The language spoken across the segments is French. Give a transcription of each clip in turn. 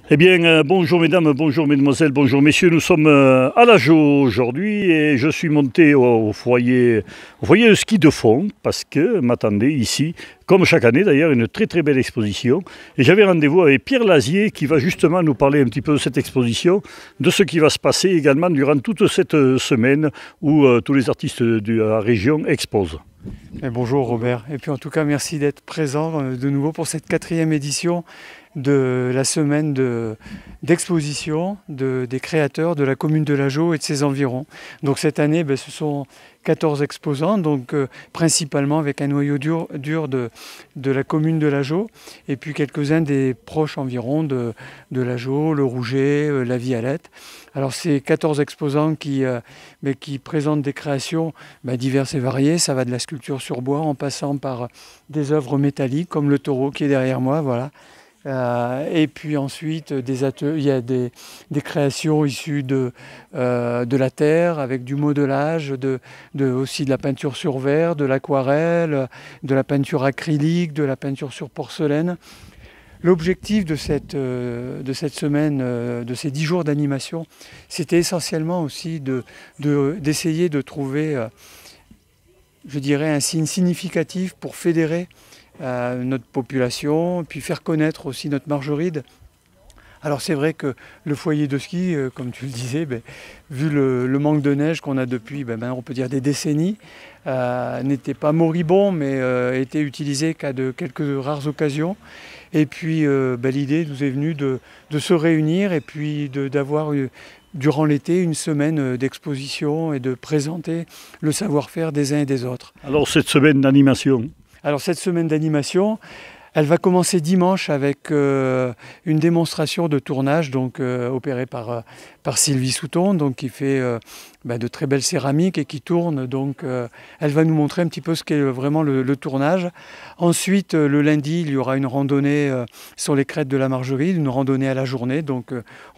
Eh bien, bonjour mesdames, bonjour mesdemoiselles, bonjour messieurs. Nous sommes à la Jaux aujourd'hui et je suis monté au foyer de ski de fond parce que m'attendait ici, comme chaque année d'ailleurs, une très très belle exposition. Et j'avais rendez-vous avec Pierre Lazier qui va justement nous parler un petit peu de cette exposition, de ce qui va se passer également durant toute cette semaine où tous les artistes de la région exposent. Et bonjour Robert, et puis en tout cas merci d'être présent de nouveau pour cette 4e édition de la semaine d'exposition des créateurs de la commune de la Jaux et de ses environs. Donc cette année, ce sont 14 exposants, donc principalement avec un noyau dur de la commune de la Jaux, et puis quelques-uns des proches environs de la Jaux, le Rouget, la Vialette. Alors ces 14 exposants qui présentent des créations diverses et variées, ça va de la sculpture sur bois en passant par des œuvres métalliques comme le taureau qui est derrière moi, voilà. Et puis ensuite, il y a des créations issues de la terre, avec du modelage, aussi de la peinture sur verre, de l'aquarelle, de la peinture acrylique, de la peinture sur porcelaine. L'objectif de cette semaine, de ces 10 jours d'animation, c'était essentiellement aussi d'essayer de trouver, je dirais, un signe significatif pour fédérer notre population, puis faire connaître aussi notre Margeride. Alors c'est vrai que le foyer de ski, comme tu le disais, vu le manque de neige qu'on a depuis, on peut dire des décennies, n'était pas moribond, mais était utilisé qu'à de quelques rares occasions. Et puis l'idée nous est venue de se réunir et puis d'avoir durant l'été une semaine d'exposition et de présenter le savoir-faire des uns et des autres. Alors cette semaine d'animation. Alors cette semaine d'animation, elle va commencer dimanche avec une démonstration de tournage opérée par Sylvie Souton, qui fait de très belles céramiques et qui tourne. Elle va nous montrer un petit peu ce qu'est vraiment le tournage. Ensuite, le lundi, il y aura une randonnée sur les crêtes de la Margeride, une randonnée à la journée.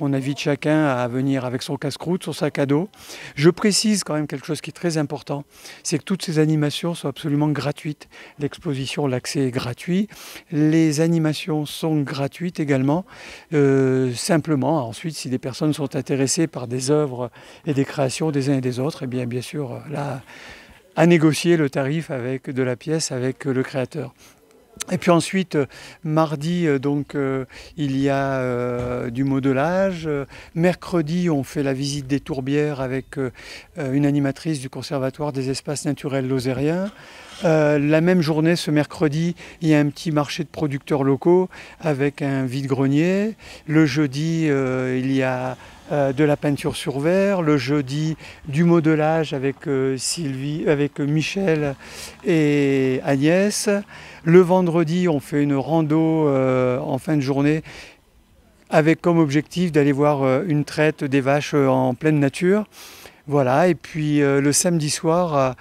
On invite chacun à venir avec son casse-croûte, son sac à dos. Je précise quand même quelque chose qui est très important, c'est que toutes ces animations sont absolument gratuites. L'exposition, l'accès est gratuit. Les animations sont gratuites également. Simplement, ensuite, si des personnes sont intéressées par des œuvres et des créations des uns et des autres, bien sûr, là, à négocier le tarif de la pièce avec le créateur. Et puis ensuite, mardi, il y a du modelage. Mercredi, on fait la visite des tourbières avec une animatrice du Conservatoire des espaces naturels lozériens. La même journée, ce mercredi, il y a un petit marché de producteurs locaux avec un vide-grenier. Le jeudi, il y a de la peinture sur verre. Le jeudi, du modelage avec Michel et Agnès. Le vendredi, on fait une rando en fin de journée avec comme objectif d'aller voir une traite des vaches en pleine nature. Voilà, et puis le samedi soir,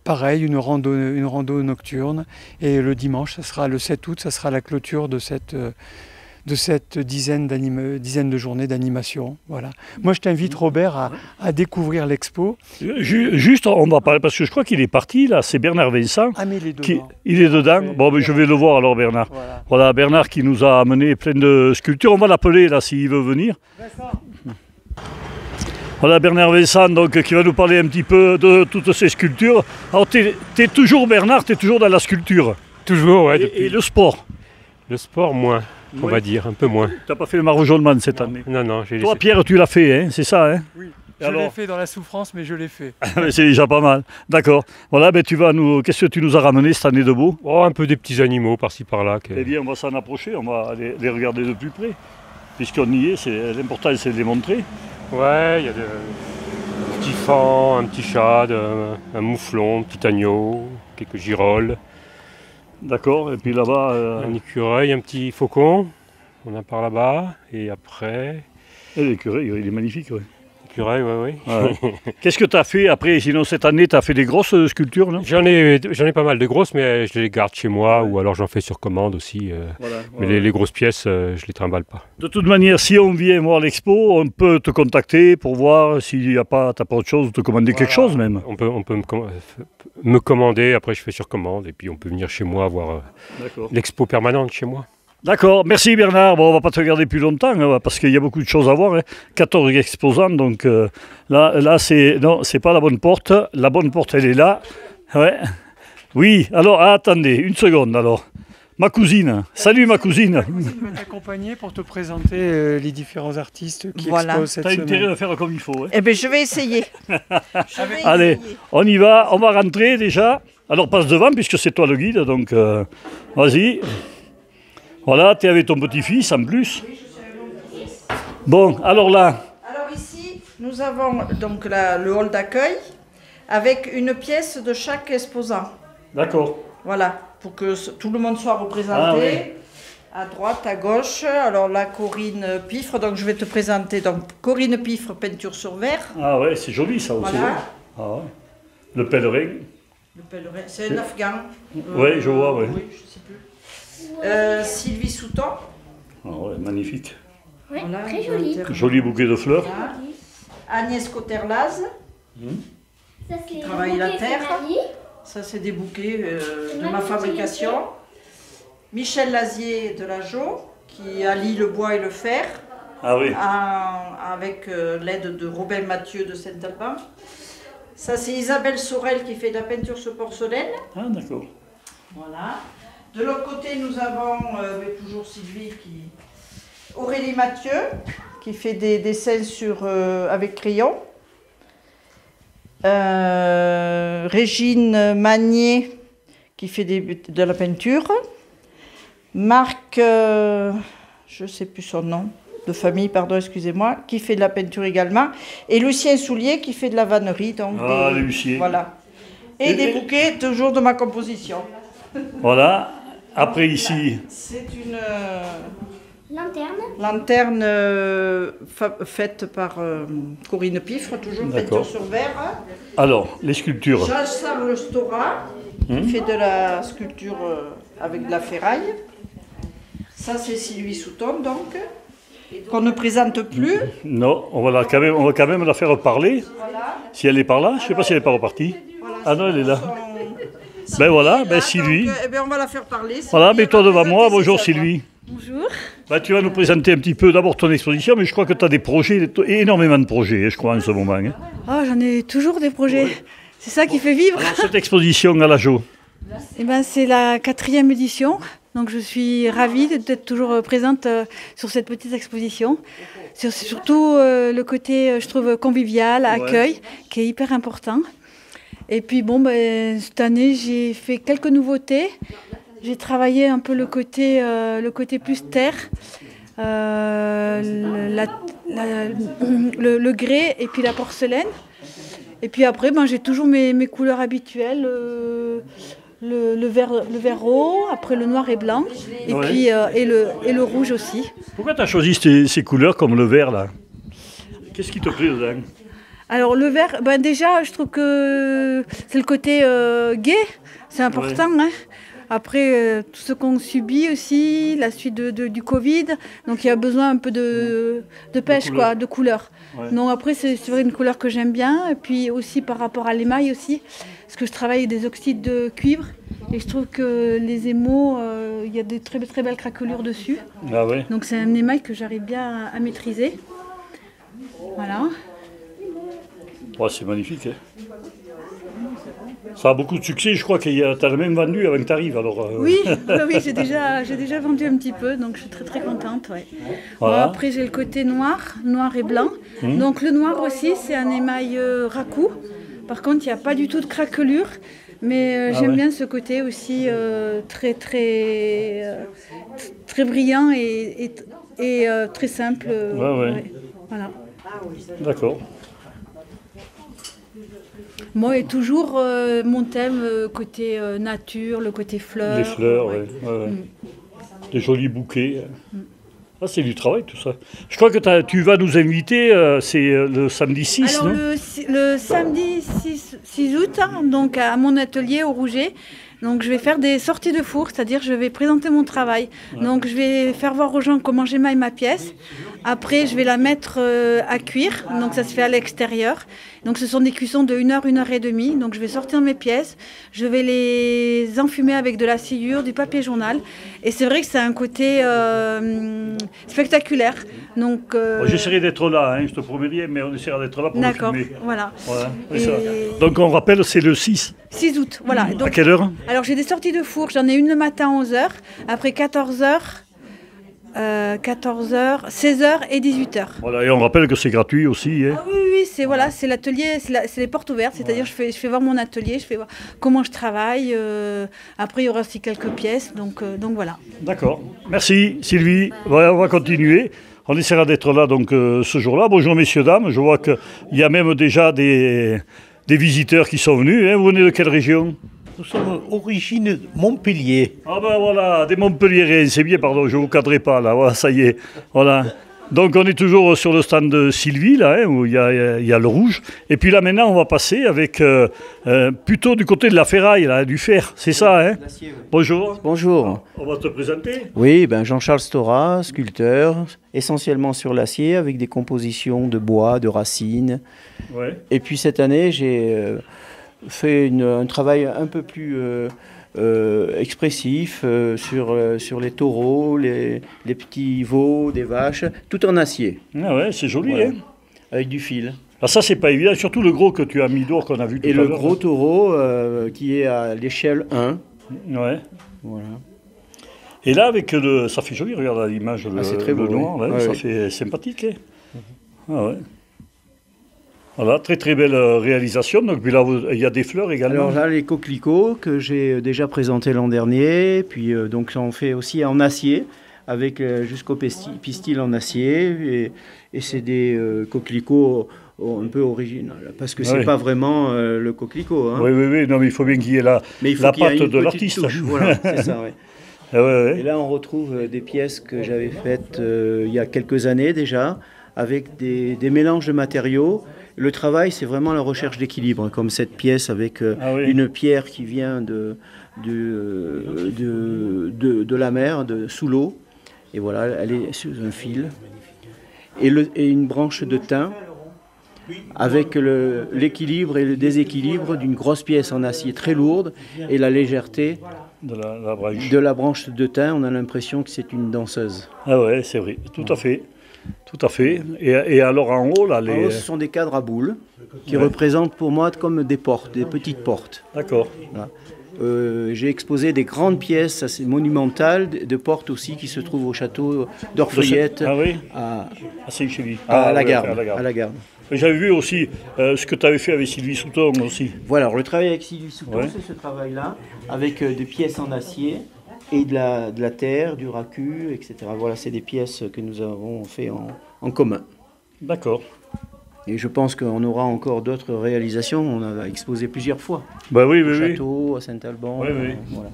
pareil, une rando nocturne. Et le dimanche, ça sera le 7 août, ça sera la clôture de cette dizaine de journées d'animation. Voilà. Moi, je t'invite, Robert, à découvrir l'expo. Juste, on va parler, parce que je crois qu'il est parti, là, c'est Bernard Vincent. Ah, mais il est dedans. Il est dedans. Bon, je vais le voir alors, Bernard. Voilà, Bernard qui nous a amené plein de sculptures. On va l'appeler, là, s'il veut venir. Voilà, Bernard Vincent, qui va nous parler un petit peu de toutes ces sculptures. Alors, t'es toujours, Bernard, t'es toujours dans la sculpture. Toujours, ouais. Et le sport? Le sport, moins. On va dire, un peu moins. Tu n'as pas fait le Marojonman cette année? Non. Toi, Pierre, tu l'as fait, hein, c'est ça, hein? Oui, je l'ai fait dans la souffrance, mais je l'ai fait. C'est déjà pas mal. D'accord. Voilà, qu'est-ce que tu nous as ramené cette année de beau? Un peu des petits animaux par-ci par-là. Eh bien, on va s'en approcher, on va les regarder de plus près. Puisqu'on y est, l'important c'est de les montrer. Ouais, il y a un petit faon, un petit chat, un mouflon, un petit agneau, quelques girolles. D'accord, et puis là-bas... Un écureuil, un petit faucon, on a par là-bas, et après... Et l'écureuil, il est magnifique, oui. L'écureuil, oui. Ouais. Qu'est-ce que tu as fait après? Sinon, cette année, tu as fait des grosses sculptures, non? J'en ai pas mal de grosses, mais je les garde chez moi, ou alors j'en fais sur commande aussi. Mais les grosses pièces, je les trimballe pas. De toute manière, si on vient voir l'expo, on peut te contacter pour voir s'il n'y a pas, t'as pas autre chose, ou te commander quelque chose même. On peut me commander, après je fais sur commande, et puis on peut venir chez moi voir l'expo permanente chez moi. D'accord, merci Bernard. Bon, on va pas te garder plus longtemps hein, parce qu'il y a beaucoup de choses à voir. Hein. 14 exposants, donc là c'est pas la bonne porte. La bonne porte, elle est là. Ouais. Oui, alors attendez, une seconde alors. Ma cousine. Salut ma cousine. Ma cousine va t'accompagner pour te présenter les différents artistes qui exposent cette T'as semaine. intérêt à faire comme il faut. Hein. Eh bien, je vais essayer. Allez, on y va, on va rentrer déjà. Alors passe devant puisque c'est toi le guide, donc vas-y. Voilà, tu es avec ton petit-fils en plus. Bon, alors là. Alors ici, nous avons donc le hall d'accueil avec une pièce de chaque exposant. D'accord. Voilà, pour que tout le monde soit représenté. Ah, oui. À droite, à gauche. Alors là, Corinne Piffre, donc je vais te présenter. Donc Corinne Piffre, peinture sur verre. Ah ouais, c'est joli ça aussi. Voilà. Hein. Ah ouais. Le pèlerin. Le pèlerin, c'est un afghan. Ouais, je vois, ouais. Oui, je sais plus. Sylvie Souton. Ah ouais, magnifique. Ouais, Voilà, très joli. Joli bouquet de fleurs. Voilà. Agnès Coterlaz. Ça, c'est travaille le la bouquet terre. Fanny. Ça, c'est des bouquets de ma magnifique, fabrication. Michel Lazier de la Jo, qui allie le bois et le fer, Ah oui. avec l'aide de Robin Mathieu de Saint-Alban. Ça, c'est Isabelle Sorel qui fait de la peinture sur porcelaine. Ah d'accord. Voilà. De l'autre côté, nous avons toujours Sylvie, Aurélie Mathieu, qui fait des dessins avec crayon. Régine Magnier, qui fait de la peinture. Marc, je ne sais plus son nom, de famille, pardon, excusez-moi, qui fait de la peinture également. Et Lucien Soulier, qui fait de la vannerie. Donc Lucien. Voilà. Et des bouquets, toujours de ma composition. Voilà. Après ici. C'est une Lanterne. lanterne faite par Corinne Piffre, toujours D'accord. peinture sur verre. Alors, les sculptures. Jean-Charles Stora, qui fait de la sculpture avec de la ferraille. Ça, c'est Sylvie Souton, donc, qu'on ne présente plus. Non, on va quand même la faire parler. Voilà. Si elle est par là, je ne sais pas si elle est pas repartie. Voilà, Ah non, elle est là. son- Ben voilà, Sylvie est là, Sylvie. donc, on va la faire parler. Voilà, Sylvie, mets-toi elle va devant moi. présenter Bonjour ses œuvres. Sylvie. Bonjour. Ben, tu vas nous présenter un petit peu d'abord ton exposition, mais je crois que tu as des projets, énormément de projets, hein, je crois, en ce moment. Hein. Oh, j'en ai toujours des projets. C'est ça qui fait vivre. Alors, cette exposition à la Jo. Eh ben, c'est la 4e édition. Donc je suis ravie d'être toujours présente sur cette petite exposition. Surtout le côté, je trouve, convivial, accueil, qui est hyper important. Et puis bon, cette année, j'ai fait quelques nouveautés. J'ai travaillé un peu le côté plus terre, le grès et puis la porcelaine. Et puis après, j'ai toujours mes couleurs habituelles, le vert haut, après le noir et blanc, et Ouais. puis et le rouge aussi. Pourquoi tu as choisi ces couleurs comme le vert là? Qu'est-ce qui te plaît dedans? Alors le vert, déjà, je trouve que c'est le côté gai, c'est important. Hein. Après, tout ce qu'on subit aussi, la suite du Covid, donc il y a besoin un peu de pêche, de couleur. Ouais. Donc après, c'est vrai une couleur que j'aime bien. Et puis aussi par rapport à l'émail aussi, parce que je travaille avec des oxydes de cuivre. Et je trouve que les émaux, il y a des très, très belles craquelures dessus. Ah ouais. Donc c'est un émail que j'arrive bien à maîtriser. Voilà. Ouais, c'est magnifique. Hein. Ça a beaucoup de succès, je crois que tu as même vendu avant que tu arrives. Alors, Oui, j'ai déjà vendu un petit peu, donc je suis très très contente. Ouais. Voilà. Bon, après j'ai le côté noir et blanc. Donc le noir aussi, c'est un émail raku. Par contre, il n'y a pas du tout de craquelure, mais j'aime bien ce côté aussi très brillant et très simple. Ouais. Voilà. D'accord. Moi, et toujours mon thème côté nature, le côté fleurs. Les fleurs, ouais. ouais. Des jolis bouquets. Ah, c'est du travail tout ça. Je crois que tu vas nous inviter, c'est le samedi 6, Alors non? le samedi 6 août, hein, donc à mon atelier au Rouget, Donc je vais faire des sorties de four, c'est-à-dire je vais présenter mon travail. Donc je vais faire voir aux gens comment j'émaille ma pièce. Après je vais la mettre à cuire, donc ça se fait à l'extérieur. Donc ce sont des cuissons de 1 heure, 1 heure et demie. Donc je vais sortir mes pièces, je vais les enfumer avec de la sciure, du papier journal. Et c'est vrai que c'est un côté spectaculaire. Donc j'essaierai d'être là, hein, je te promets rien, mais on essaiera d'être là pour le filmer. D'accord, voilà. Oui, ça. Donc on rappelle, c'est le 6. 6 août, voilà. Donc, à quelle heure? Alors j'ai des sorties de four, j'en ai une le matin à 11h, après 14h, 16h et 18h. Voilà, et on rappelle que c'est gratuit aussi. Hein. Ah oui, c'est l'atelier, c'est les portes ouvertes, c'est-à-dire je fais voir mon atelier, je fais voir comment je travaille. Après il y aura aussi quelques pièces, donc voilà. D'accord. Merci Sylvie, on va continuer. On essaiera d'être là donc ce jour-là. Bonjour messieurs, dames, je vois qu'il y a même déjà des visiteurs qui sont venus. Hein. Vous venez de quelle région? Nous sommes origine Montpellier. Ah ben voilà, des Montpelliérains, c'est bien, pardon, je ne vous cadrerai pas là, voilà, ça y est. Voilà. Donc on est toujours sur le stand de Sylvie, là, hein, où il y a le rouge. Et puis là maintenant, on va passer avec plutôt du côté de la ferraille, là, du fer, c'est ça, hein? Bonjour. Bonjour. On va te présenter. Oui, Jean-Charles Stora, sculpteur, essentiellement sur l'acier, avec des compositions de bois, de racines. Ouais. Et puis cette année, j'ai fait un travail un peu plus expressif sur les taureaux, les petits veaux, des vaches, tout en acier. Ah ouais, c'est joli, Voilà. hein? Avec du fil. Ah ça, c'est pas évident, surtout le gros que tu as mis d'or qu'on a vu tout à Et l'heure. le gros taureau qui est à l'échelle 1. Ouais. Voilà. Et là, avec ça fait joli, regarde l'image, c'est très beau, noir, oui. là, Ouais, ça oui. fait sympathique. Hein. Ah ouais. Voilà, très très belle réalisation. Donc, puis là, il y a des fleurs également. Alors là, les coquelicots que j'ai déjà présentés l'an dernier, puis donc on fait aussi en acier, avec jusqu'au pistil en acier, et c'est des coquelicots un peu originaux, parce que c'est Oui. pas vraiment le coquelicot. Hein. Oui, non, mais il faut bien qu'il y ait la qu'il y ait patte une de petite l'artiste. touche. Voilà, c'est ça, ouais. Ah ouais. Et là, on retrouve des pièces que j'avais faites il y a quelques années déjà, avec des mélanges de matériaux. Le travail, c'est vraiment la recherche d'équilibre, comme cette pièce avec une pierre qui vient de la mer, sous l'eau. Et voilà, elle est sur un fil. Et une branche de thym avec l'équilibre et le déséquilibre d'une grosse pièce en acier très lourde et la légèreté de la branche de thym. On a l'impression que c'est une danseuse. Ah ouais, c'est vrai, tout à fait. Tout à fait. Et alors en haut, là, en haut, ce sont des cadres à boules qui représentent pour moi comme des portes, des petites portes. D'accord. Voilà. J'ai exposé des grandes pièces assez monumentales, de portes aussi qui se trouvent au château d'Orfeuillette à Saint-Chély. À la Garde. J'avais vu aussi ce que tu avais fait avec Sylvie Souton aussi. Voilà, alors le travail avec Sylvie Souton, c'est ce travail-là, avec des pièces en acier et de la terre, du racu, etc. Voilà, c'est des pièces que nous avons fait en commun. D'accord. Et je pense qu'on aura encore d'autres réalisations. On a exposé plusieurs fois. Bah oui, au château, à Saint-Alban. Voilà.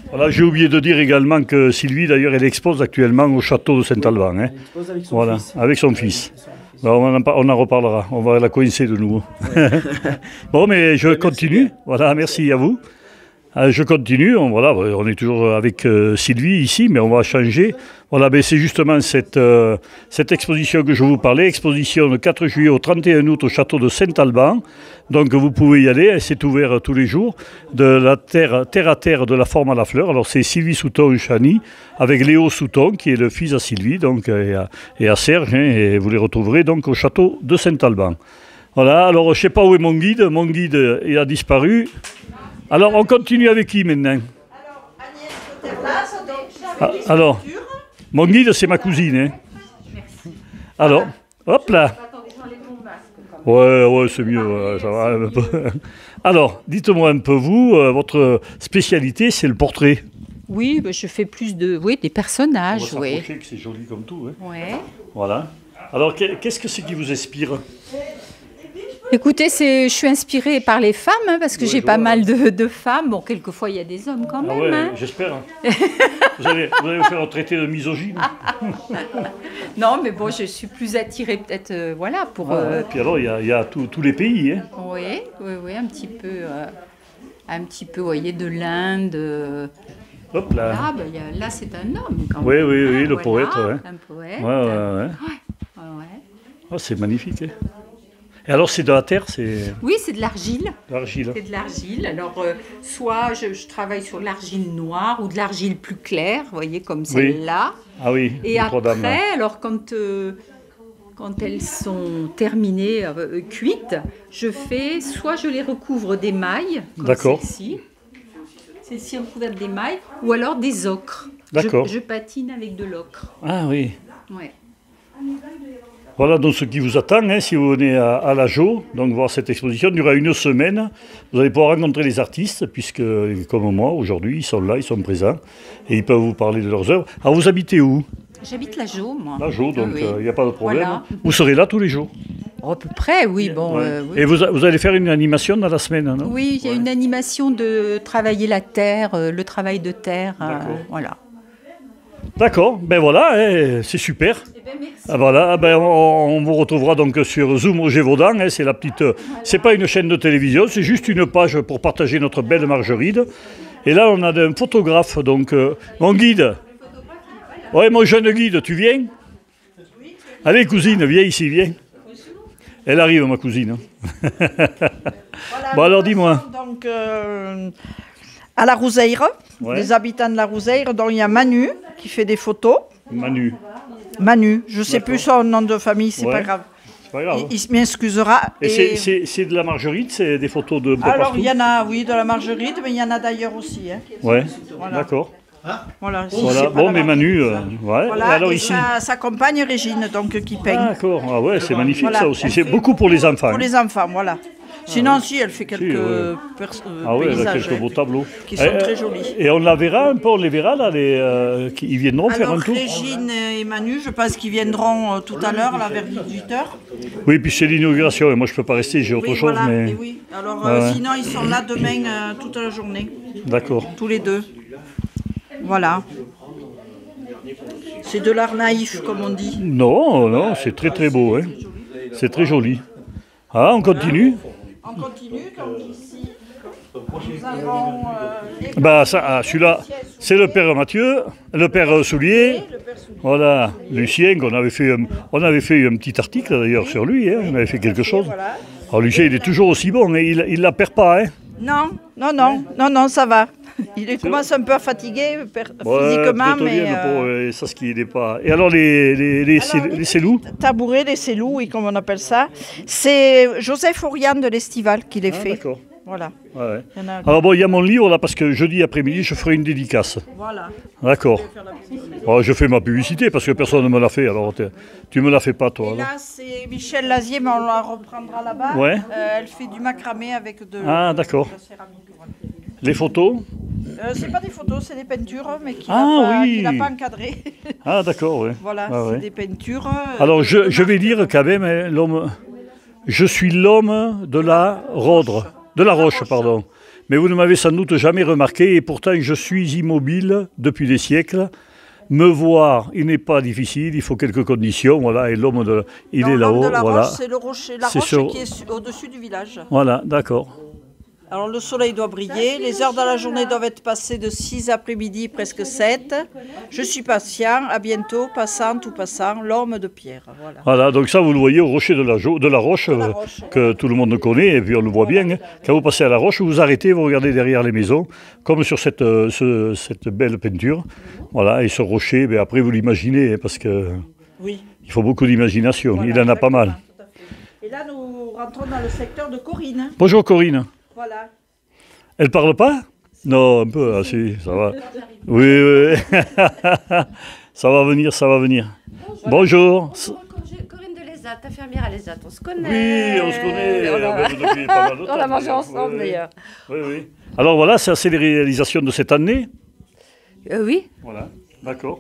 Voilà, j'ai oublié de dire également que Sylvie, d'ailleurs, elle expose actuellement au château de Saint-Alban. Hein. Elle expose avec son fils. Avec son fils. On en reparlera. On va la coincer de nouveau. Bon, mais je continue. Voilà, merci à vous. Je continue, on est toujours avec Sylvie ici, mais on va changer. Voilà, ben c'est justement cette exposition que je vous parlais, exposition de 4 juillet au 31 août au château de Saint-Alban. Donc vous pouvez y aller, c'est ouvert tous les jours, de la terre à terre, de la forme à la fleur. Alors c'est Sylvie Souton-Chany, avec Léo Souton, qui est le fils à Sylvie, donc, et à Serge, hein, et vous les retrouverez donc au château de Saint-Alban. Voilà, alors je ne sais pas où est mon guide, il a disparu. Alors, on continue avec qui maintenant? Alors, mon guide, c'est ma cousine. Hein. Alors, hop là. Ouais, c'est mieux. Ça va un peu. Alors, dites-moi un peu, vous, votre spécialité, c'est le portrait. Oui, je fais plus des personnages. On va s'approcher, que c'est joli comme tout. Hein. Ouais. Voilà. Alors, qu'est-ce que c'est qui vous inspire? Écoutez, je suis inspirée par les femmes, hein, parce que j'ai pas mal de femmes. Bon, quelquefois, il y a des hommes quand même. Ouais, hein. J'espère. Vous allez vous faire un traité de misogyne. Non, mais bon, je suis plus attirée peut-être, pour... Puis alors, il y a tous les pays. Hein. Oui, un petit peu... un petit peu, vous voyez, de l'Inde. Hop là. Là, là c'est un homme quand Oui, même. oui, oui, le Voilà, poète. Ouais. un poète. Ouais, ouais, ouais. Oh, c'est magnifique. Hein. Et alors, c'est de la terre, c'est... Oui, c'est de l'argile. L'argile. C'est de l'argile. Alors, soit je travaille sur l'argile noire ou de l'argile plus claire, vous voyez, comme celle-là. Ah oui, et après, alors quand elles sont terminées, cuites, soit je les recouvre d'émail, comme celle-ci. Celle-ci recouverte d'émail, ou alors des ocres. D'accord. Je patine avec de l'ocre. Ah oui. Ouais. Voilà donc ce qui vous attend, hein, si vous venez à la Jo, donc voir cette exposition, il y aura une semaine. Vous allez pouvoir rencontrer les artistes, puisque comme moi, aujourd'hui, ils sont là, ils sont présents, et ils peuvent vous parler de leurs œuvres. Alors vous habitez où? J'habite la Jo, moi. La Jo, donc il n'y a pas de problème. Voilà. Vous serez là tous les jours? À peu près, oui. Bon, ouais. Oui. Et vous allez faire une animation dans la semaine, non? Oui, il y a une animation de travailler la terre, le travail de terre, voilà. D'accord, ben voilà, hein, c'est super. Eh ben, merci. Ah, voilà, ben on vous retrouvera donc sur Zoom au Gévaudan, hein, c'est la petite, c'est pas une chaîne de télévision, c'est juste une page pour partager notre belle Margeride. Et là on a un photographe, donc mon guide. Ouais, mon jeune guide, tu viens? Allez cousine, viens ici, viens. Elle arrive ma cousine. Voilà, bon alors dis-moi. Donc à la Rouzeire, les habitants de la Rouzeire, dont il y a Manu qui fait des photos. Manu, je ne sais plus son nom de famille, c'est pas grave. C'est pas grave. Il m'excusera. Et c'est de la Margeride, c'est des photos de alors partout? il y en a, oui, de la Margeride, mais il y en a d'ailleurs aussi. Hein. Ouais, voilà. D'accord. Voilà, Bon, mais Manu, ouais. Voilà, alors et ici. sa compagne Régine, donc qui peint. D'accord, ah ouais, c'est magnifique Voilà, ça aussi. C'est beaucoup pour les enfants. Pour les enfants, voilà. Sinon, si, elle fait quelques paysages quelques beaux tableaux. qui sont très jolis. Et on la verra un peu, on les verra là, ils viendront faire un tour. Régine et Manu, je pense qu'ils viendront tout à l'heure, là, vers 18h. Oui, puis c'est l'inauguration, et moi je ne peux pas rester, j'ai autre chose. Voilà, mais... oui. Alors, sinon, ils sont là demain toute la journée. D'accord. Tous les deux. Voilà. C'est de l'art naïf, comme on dit. Non, non, c'est très très beau. Hein. C'est très joli. Ah, on continue. On continue, comme ici. Nous avons celui-là, c'est le père Mathieu, le père Soulier. Voilà, Lucien, on avait fait un petit article d'ailleurs sur lui, hein, on avait fait quelque chose. Alors Lucien, il est toujours aussi bon, hein, il ne la perd pas. Hein. Non, ça va. Il commence un peu à fatiguer physiquement, mais... ça, ce qui n'est pas... Et alors, les Célous? Tabourets, les Célous, oui, comme on appelle ça. C'est Joseph Oriane de l'Estival qui les fait. D'accord. Voilà. Ouais. Alors bon, il y a mon livre là, parce que jeudi après-midi, je ferai une dédicace. Voilà. D'accord. Je fais ma publicité, parce que personne ne me l'a fait, alors tu me la fais pas, toi. Et là, c'est Michel Lazier, mais on la reprendra là-bas. Ouais. Elle fait du macramé avec de d'accord. la céramique. Voilà. Les photos? C'est pas des photos, c'est des peintures, mais qu'il n'a pas encadrées. Ah d'accord, oui. Voilà, c'est des peintures. Alors je vais dire quand même, hein, je suis l'homme de la Roche, pardon. Mais vous ne m'avez sans doute jamais remarqué, et pourtant je suis immobile depuis des siècles. Me voir, il n'est pas difficile, il faut quelques conditions, voilà, et l'homme il est là-haut. Voilà. C'est le rocher, la roche qui est au-dessus du village. Voilà, d'accord. Alors le soleil doit briller, les heures dans la journée doivent être passées de 6 après-midi, presque 7. Je suis patient, à bientôt, passante ou passant, l'homme de pierre. Voilà, donc ça vous le voyez au rocher de la Roche, que tout le monde connaît, et puis on le voit bien. Hein. Quand vous passez à la Roche, vous arrêtez, vous regardez derrière les maisons, comme sur cette belle peinture. Voilà, et ce rocher, après vous l'imaginez, hein, parce que il faut beaucoup d'imagination, voilà, il en a pas mal. Et là nous rentrons dans le secteur de Corinne. Bonjour Corinne. Voilà. Elle parle pas? Non, un peu, si, ça va. Oui. Ça va venir. Bonjour. Corinne de l'ESAT, infirmière à l'ESAT, on se connaît. Oui, on se connaît. Depuis pas mal de temps. On a mangé ensemble d'ailleurs. Oui. Alors voilà, c'est les réalisations de cette année? Oui. Voilà, d'accord.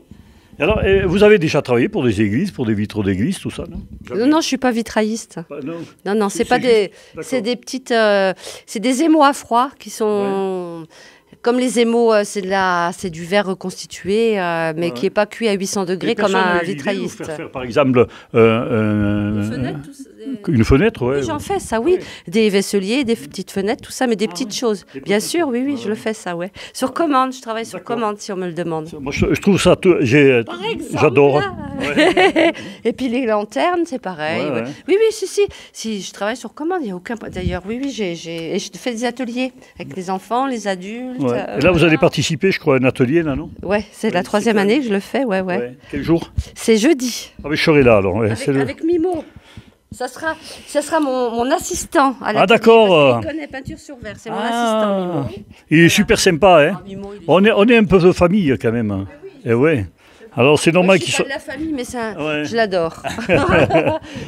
Alors, vous avez déjà travaillé pour des églises, pour des vitraux d'église, tout ça, non? Non, je ne suis pas vitrailliste. Non, c'est pas des... C'est des petites... c'est des émaux à froid qui sont... Comme les émaux, c'est du verre reconstitué, mais qui n'est pas cuit à 800 degrés comme un vitrailliste. Faire, par exemple, des fenêtres, Une fenêtre, ouais. Oui, j'en fais ça, oui. Des vaisseliers, des petites fenêtres, tout ça, mais des petites choses. Bien sûr, oui, je le fais ça, ouais. Sur commande, je travaille sur commande si on me le demande. Moi, je trouve ça, j'adore. Et puis les lanternes, c'est pareil. Oui, si, je travaille sur commande, il n'y a aucun... D'ailleurs, oui, et je fais des ateliers avec les enfants, les adultes. Et là, vous allez participer, je crois, à un atelier, là, non? Ouais, c'est la 3e année que je le fais, ouais. Quel jour? C'est jeudi. Ah, mais je serai là, alors. Avec Mimo. Ça sera mon assistant à l'atelier. Ah, d'accord. Il connaît peinture sur verre, c'est mon assistant, Mimo. Il est super sympa, hein. Mimo, on est un peu de famille, quand même. Et ouais. Alors c'est normal qu'il soit... Je suis pas de la famille, mais je l'adore.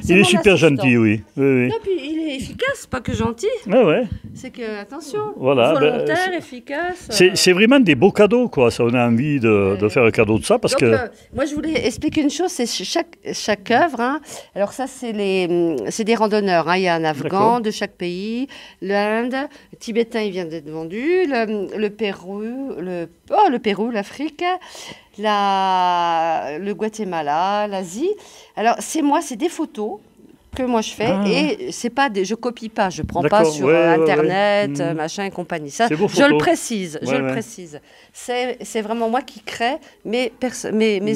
Il est super gentil, oui. Non, puis il est efficace, pas que gentil. Ouais. C'est que, attention, volontaire, efficace. C'est vraiment des beaux cadeaux, quoi. Ça, on a envie de faire un cadeau de ça, parce que... moi, je voulais expliquer une chose, c'est chaque œuvre. Hein. Alors ça, c'est des randonneurs. Hein. Il y a un Afghan de chaque pays, l'Inde, le Tibétain, il vient d'être vendu, le Pérou, l'Afrique, le Guatemala, l'Asie. Alors, c'est des photos que moi je fais et c'est pas je copie pas, je prends pas sur internet, machin et compagnie. Ça, je le précise, le précise. C'est vraiment moi qui crée mes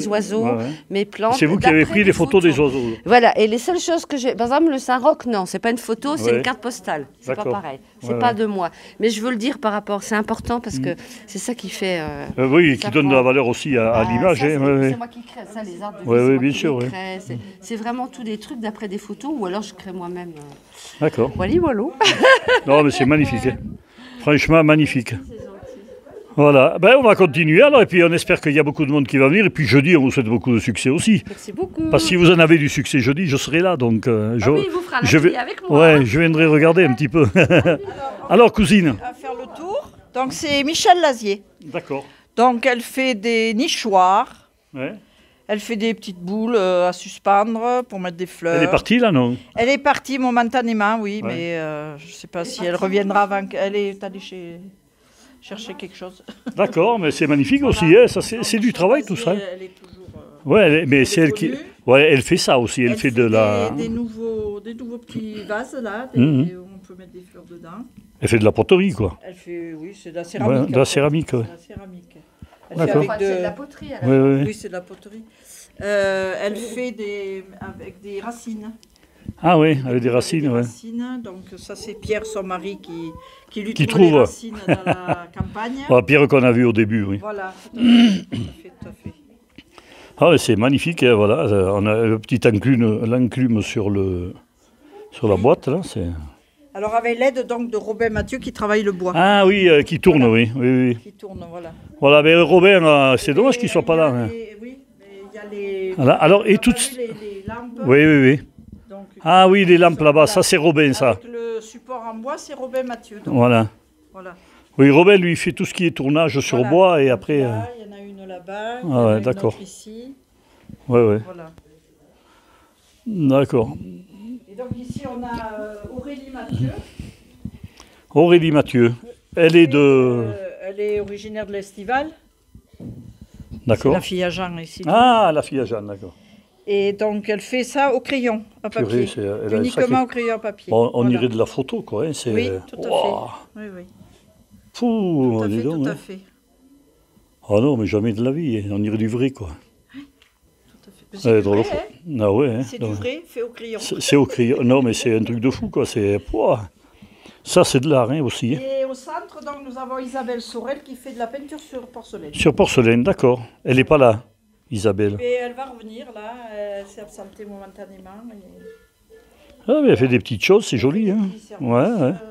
oiseaux, mes plantes. C'est vous qui avez pris les photos des oiseaux. Voilà, et les seules choses que j'ai, par exemple le Saint-Roch, non, c'est pas une photo, c'est une carte postale. C'est pas pareil. C'est pas de moi. Mais je veux le dire par rapport, c'est important parce que c'est ça qui fait. Oui, qui donne de la valeur aussi à l'image. C'est moi qui crée ça, les arts de vie. Oui, bien sûr. C'est vraiment tous des trucs d'après des photos ou alors je crée moi-même. D'accord. Voilà. Non, mais c'est magnifique. Franchement, magnifique. Voilà, on va continuer alors et puis on espère qu'il y a beaucoup de monde qui va venir et puis jeudi on vous souhaite beaucoup de succès aussi. Merci beaucoup. Parce que si vous en avez du succès jeudi, je serai là donc oui, vous ferez un atelier avec moi. Ouais, je viendrai regarder un petit peu. Alors cousine. À faire le tour. Donc c'est Michel Lazier. D'accord. Donc elle fait des nichoirs. Ouais. Elle fait des petites boules à suspendre pour mettre des fleurs. Elle est partie là, non? Elle est partie momentanément, oui, mais je ne sais pas si elle reviendra avant qu'elle est allée chercher quelque chose. D'accord, mais c'est magnifique aussi, hein, ça c'est du travail tout ça. Elle est toujours. Mais c'est elle qui. Ouais, elle fait ça aussi, elle fait de la. Des nouveaux petits vases là, où on peut mettre des fleurs dedans. Elle fait de la poterie quoi. Elle fait, oui, c'est de la céramique. Ouais, de la céramique, ouais. C'est de la poterie. Oui, c'est de la poterie. Elle fait avec des racines. Ah oui, avec des racines, ouais. Donc ça c'est Pierre, son mari, qui trouve les racines dans la campagne. Ah, Pierre qu'on a vu au début, oui. Voilà, tout à fait. Ah oui, c'est magnifique, hein, voilà. On a le petit l'enclume sur la boîte, là. Alors avec l'aide donc de Robin Mathieu qui travaille le bois. Ah oui, qui tourne, oui. Qui tourne, voilà. Voilà, mais Robin, c'est dommage qu'il ne soit pas là. Oui, mais il y a les... Voilà, alors, et toutes... les lampes. Oui. Donc, ah oui, les lampes là-bas, ça c'est Robin, ça. Avec le support en bois, c'est Robin Mathieu. Donc. Voilà. Oui, Robin, lui, il fait tout ce qui est tournage sur bois et après... Là, il y en a une là-bas, il y en a une autre ici. Oui. Voilà. D'accord. Et donc ici, on a Aurélie Mathieu. Aurélie Mathieu. Elle est de... elle est originaire de l'Estival. D'accord. C'est la fille à Jean ici. Ah, la fille à Jean, d'accord. Et donc, elle fait ça au crayon, à papier. Uniquement au crayon à papier. Bon, on irait de la photo, quoi. Hein, oui, tout à fait. Oui. Fou, tout à fait. Ah non, mais jamais de la vie. Hein. On irait du vrai, quoi. Tout à fait. C'est du vrai, hein. Ah ouais, hein. C'est du vrai, fait au crayon. C'est au crayon. Non, mais c'est un truc de fou, quoi. Ça, c'est de l'art, hein, aussi. Hein. Et au centre, donc, nous avons Isabelle Sorel qui fait de la peinture sur porcelaine. Sur porcelaine, d'accord. Elle n'est pas là, Isabelle. Et elle va revenir, là. Elle s'est absentée momentanément. Ah, mais elle fait des petites choses, c'est joli, hein. Ouais. Sympa.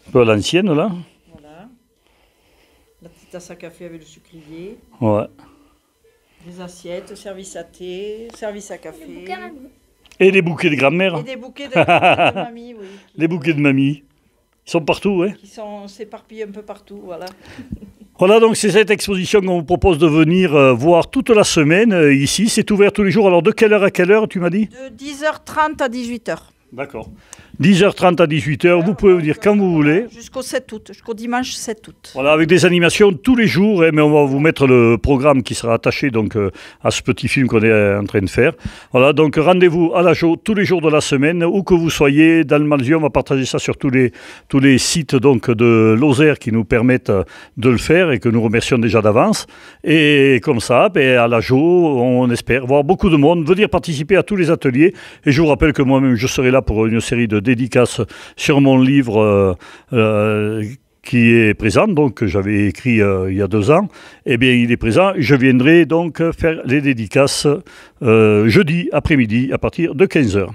Un peu à l'ancienne, là. Voilà. La petite tasse à café avec le sucrier. Ouais. Des assiettes, service à thé, service à café. Et des bouquets de grand-mère. Et des bouquets de mamie, oui. Les bouquets de mamie. Ils sont partout, hein. Qui sont s'éparpillés un peu partout, voilà. Voilà, donc c'est cette exposition qu'on vous propose de venir voir toute la semaine ici. C'est ouvert tous les jours. Alors de quelle heure à quelle heure, tu m'as dit? De 10h30 à 18h. D'accord. 10h30 à 18h. Vous pouvez venir quand vous voulez. Jusqu'au 7 août, jusqu'au dimanche 7 août. Voilà, avec des animations tous les jours. Mais on va vous mettre le programme qui sera attaché donc, à ce petit film qu'on est en train de faire. Voilà, donc rendez-vous à l'Ajo tous les jours de la semaine, où que vous soyez. Dans le Malzieu, on va partager ça sur tous les sites donc, de Lozère qui nous permettent de le faire et que nous remercions déjà d'avance. Et comme ça, à l'Ajo, on espère voir beaucoup de monde, venir participer à tous les ateliers. Et je vous rappelle que moi-même, je serai là pour une série de dédicaces sur mon livre qui est présent, donc que j'avais écrit il y a 2 ans. Eh bien, il est présent. Je viendrai donc faire les dédicaces jeudi après-midi à partir de 15h.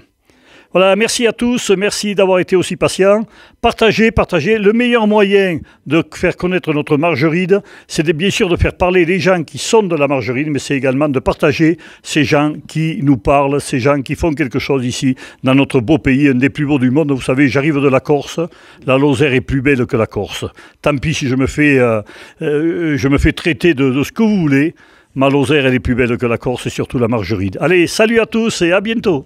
Voilà, merci à tous, merci d'avoir été aussi patients. Partagez. Le meilleur moyen de faire connaître notre margeride, c'est bien sûr de faire parler les gens qui sont de la margeride, mais c'est également de partager ces gens qui nous parlent, ces gens qui font quelque chose ici, dans notre beau pays, un des plus beaux du monde. Vous savez, j'arrive de la Corse, la Lozère est plus belle que la Corse. Tant pis si je me fais traiter de ce que vous voulez, ma Lozère elle est plus belle que la Corse et surtout la margeride. Allez, salut à tous et à bientôt.